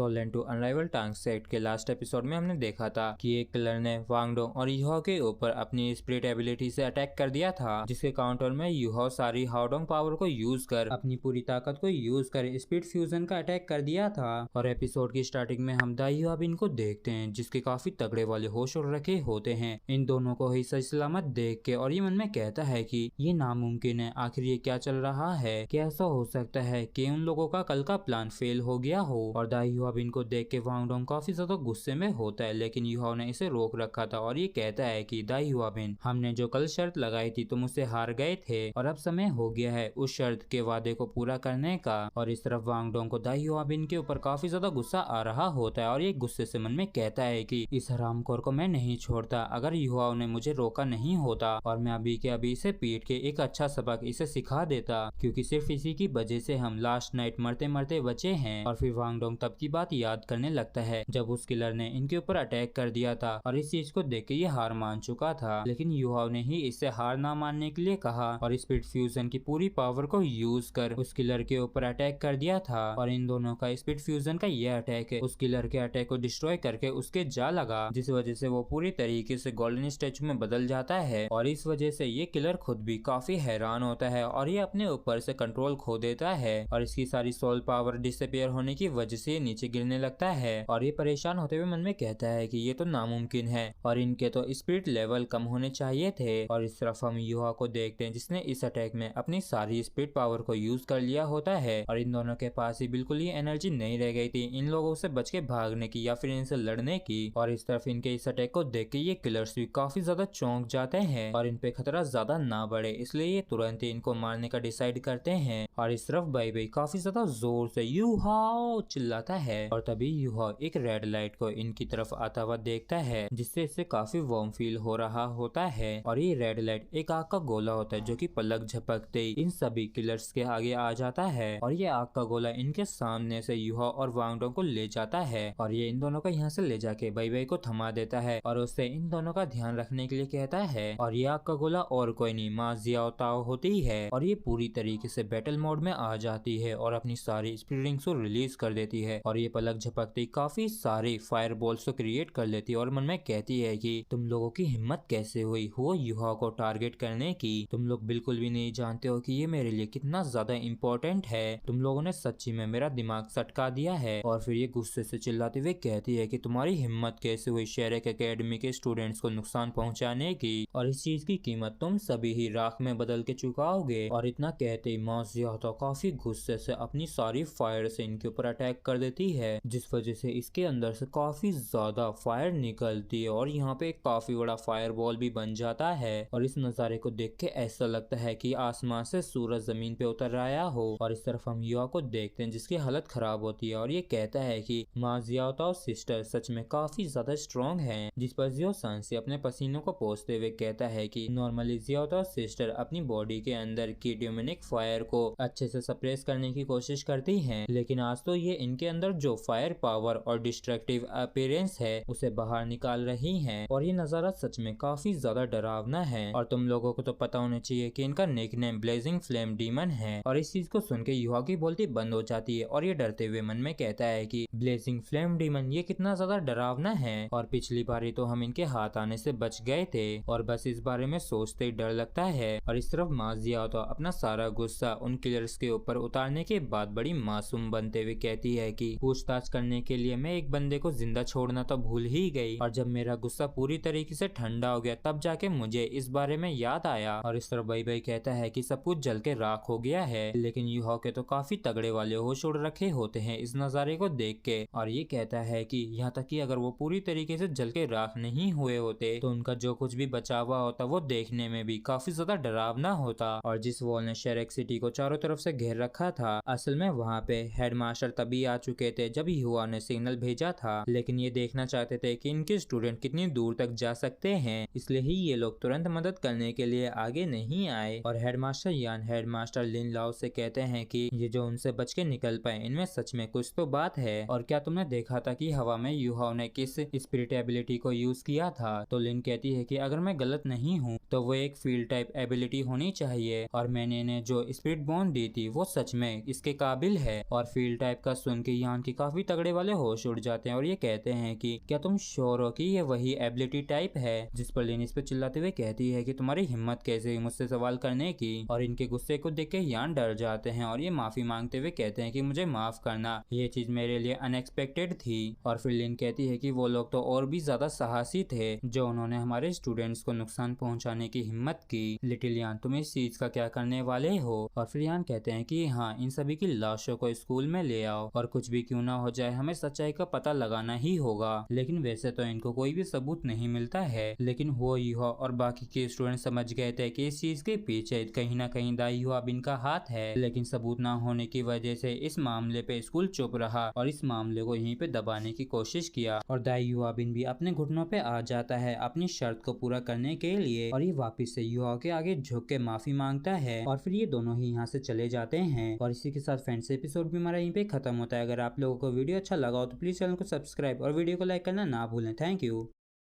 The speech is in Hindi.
सोलन टू अनराइवल टांग सेट के लास्ट एपिसोड में हमने देखा था कि एक किलर ने वांग डोंग और यूहो के ऊपर अपनी स्पिरिट एबिलिटी से अटैक कर दिया था, जिसके काउंटर में यूहो सारी हाओडोंग पावर को यूज कर अपनी पूरी ताकत को यूज कर स्पिरिट फ्यूजन का अटैक कर दिया था। और एपिसोड की स्टार्टिंग में हम दाई ह्वाबिन को देखते हैं, जिसके काफी तगड़े वाले होश और रखे होते हैं। इन दोनों को ही सही सलामत देख के और ये मन में कहता है कि ये नामुमकिन है, आखिर ये क्या चल रहा है, क्या ऐसा हो सकता है कि उन लोगों का कल का प्लान फेल हो गया हो। और दाई ह्वाबिन को देख के वांग डोंग काफी ज्यादा गुस्से में होता है, लेकिन यूहो ने इसे रोक रखा था और ये कहता है कि दाई ह्वाबिन, हमने जो कल शर्त लगाई थी तुम उससे हार गए थे और अब समय हो गया है उस शर्त के वादे को पूरा करने का। और इस तरफ वांग डोंग को दाई ह्वाबिन के ऊपर काफी ज्यादा गुस्सा आ रहा होता है और ये गुस्से से मन में कहता है कि इस हरामखोर को मैं नहीं छोड़ता। अगर यूहो ने मुझे रोका नहीं होता और मैं अभी के अभी इसे पीट के एक अच्छा सबक इसे सिखा देता, क्योंकि सिर्फ इसी की वजह से हम लास्ट नाइट मरते मरते बचे हैं। और फिर वांग डोंग तब की बात याद करने लगता है जब उस किलर ने इनके ऊपर अटैक कर दिया था और इस चीज को देख के ये हार मान चुका था, लेकिन यूहो ने ही इससे हार ना मानने के लिए कहा और स्पिरिट फ्यूजन की पूरी पावर को यूज कर उस किलर के ऊपर अटैक कर दिया था। और इन दोनों का स्पिरिट फ्यूजन का ये अटैक उस किलर के अटैक को डिस्ट्रॉय करके उसके जा लगा, जिस वजह से वो पूरी तरीके से गोल्डन स्टैचू में बदल जाता है। और इस वजह से ये किलर खुद भी काफी हैरान होता है और ये अपने ऊपर से कंट्रोल खो देता है और इसकी सारी सोल पावर डिसअपीयर होने की वजह से नीचे गिरने लगता है। और ये परेशान होते हुए मन में कहता है कि ये तो नामुमकिन है और इनके तो स्पिरिट लेवल कम होने चाहिए थे। और इस तरफ हम यूहो को देखते हैं, जिसने इस अटैक में अपनी सारी स्पिरिट पावर को यूज कर लिया होता है और इन दोनों के पास ही बिल्कुल ही एनर्जी नहीं रह गई थी इन लोगों से बच के भागने की या फिर इनसे लड़ने की। और इस तरफ इनके इस अटैक को देख के ये किलर्स भी काफी ज्यादा चौंक जाते हैं और इन पे खतरा ज्यादा ना बढ़े, इसलिए ये तुरंत ही इनको मारने का डिसाइड करते हैं। और इस तरफ बाई बाई काफी ज्यादा जोर से यूहो चिल्लाता है और तभी यूहो एक रेड लाइट को इनकी तरफ आता हुआ देखता है, जिससे इसे काफी वार्म फील हो रहा होता है। और ये रेड लाइट एक आग का गोला होता है जो कि पलक झपकते ही इन सभी किलर्स के आगे आ जाता है और ये आग का गोला इनके सामने से यूहो और वांग डोंग को ले जाता है और ये इन दोनों को यहाँ से ले जाके बाई बाई को थमा देता है और उससे इन दोनों का ध्यान रखने के लिए कहता है। और ये आग का गोला और कोई नहीं मा जियाओ ताओ होती है और ये पूरी तरीके से बैटल मोड में आ जाती है और अपनी सारी स्पिरिट रिंग्स को रिलीज कर देती है और ये पलक झपकती काफी सारी फायर बॉल्स को क्रिएट कर लेती है और मन में कहती है कि तुम लोगों की हिम्मत कैसे हुई हो यूहो को टारगेट करने की, तुम लोग बिल्कुल भी नहीं जानते हो कि ये मेरे लिए कितना ज्यादा इम्पोर्टेंट है, तुम लोगों ने सच्ची में मेरा दिमाग सटका दिया है। और फिर ये गुस्से से चिल्लाते हुए कहती है कि तुम्हारी हिम्मत कैसे हुई शेरेक एकेडमी के स्टूडेंट्स को नुकसान पहुंचाने की, और इस चीज की कीमत तुम सभी ही राख में बदल के चुकाओगे। और इतना कहते ही मा जियाओ तो काफी गुस्से से अपनी सारी फायर से इनके ऊपर अटैक कर देती है, जिस वजह से इसके अंदर से काफी ज्यादा फायर निकलती है और यहाँ पे काफी बड़ा फायर बॉल भी बन जाता है। और इस नजारे को देख के ऐसा लगता है कि आसमान से सूरज जमीन पे उतर आया हो। और इस तरफ हम यूहो को देखते हैं, जिसकी हालत खराब होती है और ये कहता है कि मा जियाओ ताओ सिस्टर सच में काफी ज्यादा स्ट्रॉन्ग है, जिस पर जियो सान से अपने पसीनों को पोंछते हुए कहता है कि नॉर्मली जियाओ ताओ सिस्टर अपनी बॉडी के अंदर की ड्यूमिनिक फायर को अच्छे से सप्रेस करने की कोशिश करती हैं, लेकिन आज तो ये इनके अंदर जो फायर पावर और डिस्ट्रक्टिव अपीयरेंस है उसे बाहर निकाल रही हैं। और ये नजारा सच में काफी ज्यादा डरावना है और तुम लोगों को तो पता होना चाहिए कि इनका निकनेम ब्लेजिंग फ्लेम डीमन है। और इस चीज को सुन के यूहो की बोलती बंद हो जाती है और ये डरते हुए मन में कहता है कि ब्लेजिंग फ्लेम डीमन ये कितना ज्यादा डरावना है और पिछली बारी तो हम इनके हाथ आने से बच गए थे और बस इस बारे में सोचते ही डर लगता है। और इस तरफ मा जियाओ तो अपना सारा गुस्सा उन किलर्स के ऊपर उतारने के बाद बड़ी मासूम बनते हुए कहती है कि पूछताछ करने के लिए मैं एक बंदे को जिंदा छोड़ना तो भूल ही गई और जब मेरा गुस्सा पूरी तरीके से ठंडा हो गया तब जाके मुझे इस बारे में याद आया। और इस तरह बाई बाई कहता है कि सब कुछ जल के राख हो गया है, लेकिन यूहो के तो काफी तगड़े वाले होश उड़ रखे होते हैं इस नजारे को देख के। और ये कहता है कि यहाँ तक कि अगर वो पूरी तरीके से जल के राख नहीं हुए होते तो उनका जो कुछ भी बचा हुआ होता वो देखने में भी काफी ज्यादा डरावना होता। और जिस वॉल ने शेरेक सिटी को चारों तरफ से घेर रखा था, असल में वहाँ पे हेडमास्टर तभी आ चुके थे जब यूहो ने सिग्नल भेजा था, लेकिन ये देखना चाहते थे कि इनके स्टूडेंट कितनी दूर तक जा सकते हैं, इसलिए ही ये लोग तुरंत मदद करने के लिए आगे नहीं आए। और हेडमास्टर यान हेडमास्टर लिन लाओ से कहते हैं कि ये जो उनसे बच के निकल पाए इनमें सच में कुछ तो बात है। और क्या तुमने देखा था कि हवा में यूहो ने किस स्पिरिट एबिलिटी को यूज किया था? तो लिन कहती है कि अगर मैं गलत नहीं हूँ तो वो एक फील्ड टाइप एबिलिटी होनी चाहिए और मैंने इन्हें जो स्पिरिट बॉन्ड दी थी वो सच में इसके काबिल है। और फील्ड टाइप का सुन के यान की की काफी तगड़े वाले होश उड़ जाते हैं और ये कहते हैं कि क्या तुम श्योर हो कि ये वही एबिलिटी टाइप है। जिस पर लिन इस पे चिल्लाते हुए कहती है कि तुम्हारी हिम्मत कैसे हुई मुझसे सवाल करने की। और इनके गुस्से को देख के यान डर जाते हैं और ये माफी मांगते हुए कहते हैं कि मुझे माफ करना, ये चीज मेरे लिए अनएक्सपेक्टेड थी। और फिर लिन कहती है कि वो लोग तो और भी ज्यादा साहसी थे जो उन्होंने हमारे स्टूडेंट्स को नुकसान पहुंचाने की हिम्मत की। लिटिल यान तुम इस चीज का क्या करने वाले हो। और फिर यान कहते हैं कि हाँ, इन सभी की लाशों को स्कूल में ले आओ और कुछ भी क्यों ना हो जाए हमें सच्चाई का पता लगाना ही होगा। लेकिन वैसे तो इनको कोई भी सबूत नहीं मिलता है, लेकिन वो यूहा और बाकी के स्टूडेंट समझ गए थे कि इस चीज के पीछे कहीं ना कहीं दाई यूहाबिन का हाथ है। लेकिन सबूत ना होने की वजह से इस मामले पे स्कूल चुप रहा और इस मामले को यहीं पे दबाने की कोशिश किया। और दाई यूहाबिन भी अपने घुटनों पे आ जाता है अपनी शर्त को पूरा करने के लिए और ये वापस से यूहा के आगे झुक के माफी मांगता है। और फिर ये दोनों ही यहाँ से चले जाते हैं। और इसी के साथ फ्रेंड्स एपिसोड भी हमारा यहीं पे खत्म होता है। अगर आप लोगों को वीडियो अच्छा लगा हो तो प्लीज चैनल को सब्सक्राइब और वीडियो को लाइक करना ना भूलें। Thank you.